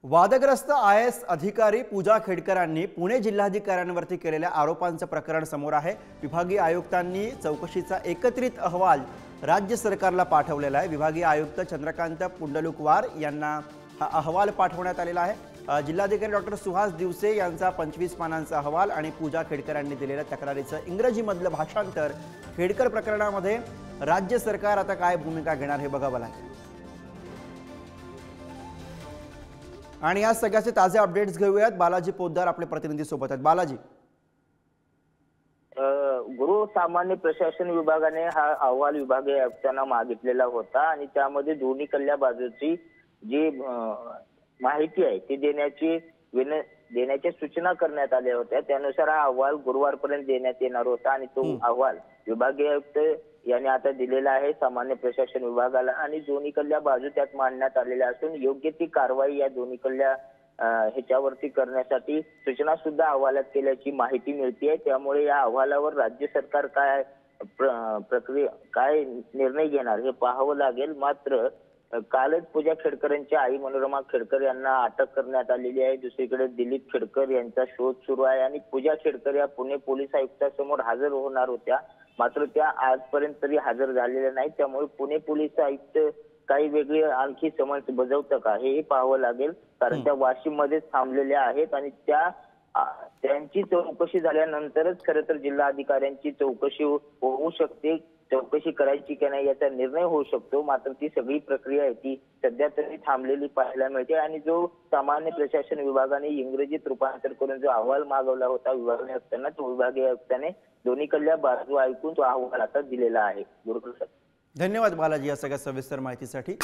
वादग्रस्त IAS अधिकारी पूजा खेडकरांनी पुणे जिल्हाधिकाऱ्यांवरती केलेल्या आरोपांचं प्रकरण समोर आहे। विभागीय आयुक्तांनी चौकशीचा एकत्रित अहवाल राज्य सरकारला पाठवलेला आहे। विभागीय आयुक्त चंद्रकांत पुंडलुकवार यांना हा अहवाल पाठवण्यात आलेला आहे। जिल्हाधिकारी डॉक्टर सुहास दिवसे यांचा 25 पानांचा अहवाल आणि पूजा खेडकरांनी दिलेल्या तक्रारीचं इंग्रजीमधलं भाषांतर। खेडकर प्रकरणामध्ये राज्य सरकार आता काय भूमिका घेणार हे बघावं लागेल। आणि या सगळ्याचे ताजे अपडेट्स घेऊयात। बालाजी पोद्दार आपले प्रतिनिधी सोबत आहेत। बालाजी, गृह सामान्य प्रशासन विभागाने हा अहवाल विभागीय आयुक्तांना मागितलेला होता आणि त्यामध्ये दोन्ही कल्ल्या बाजूची जी माहिती आहे ती देण्याच्या सूचना करण्यात आल्या होत्या। त्यानुसार हा अहवाल गुरुवारपर्यंत देण्यात येणार होता आणि तो अहवाल विभागीय आयुक्त यांनी आता दिलेला आहे सामान्य प्रशासन विभागाला आणि दोन्ही कल्ल्या बाजू त्यात मांडण्यात आलेल्या असून योग्य ती कारवाई या दोन्ही कल्ल्या ह्याच्यावरती करण्यासाठी सूचना सुद्धा अहवालात केल्याची माहिती मिळते। त्यामुळे या अहवालावर राज्य सरकार काय प्रक्रिया काय निर्णय घेणार हे पाहावं लागेल। मात्र कालच पूजा खेडकरांच्या आई मनोरमा खेडकर यांना अटक करण्यात आलेली आहे। दुसरीकडे दिलीप खेडकर यांचा शोध सुरू आहे आणि पूजा खेडकर या पुणे पोलीस आयुक्तांसमोर हजर होणार होत्या, मात्र त्या आजपर्यंत तरी हजर झालेल्या नाही। त्यामुळे पुणे पोलीस आयुक्त काही वेगळी आणखी समन्स बजावतं का हे पाहावं लागेल, कारण त्या वाशिम मध्येच थांबलेल्या आहेत आणि त्यांची चौकशी झाल्यानंतरच खरं तर जिल्हाधिकाऱ्यांची चौकशी होऊ शकते। चौकशी करायची की नाही याचा निर्णय होऊ शकतो, मात्र ती सगळी प्रक्रिया आहे ती सध्या तरी थांबलेली पाहायला मिळते। आणि जो सामान्य प्रशासन विभागाने इंग्रजीत रूपांतर करून जो अहवाल मागवला होता विभागीय आयुक्तांना, तो विभागीय आयुक्ताने दोन्ही कल्ल्या बाजू ऐकून तो अहवाल आता दिलेला आहे। गुरुप्रसाद, धन्यवाद बालाजी या सगळ्या सविस्तर माहितीसाठी।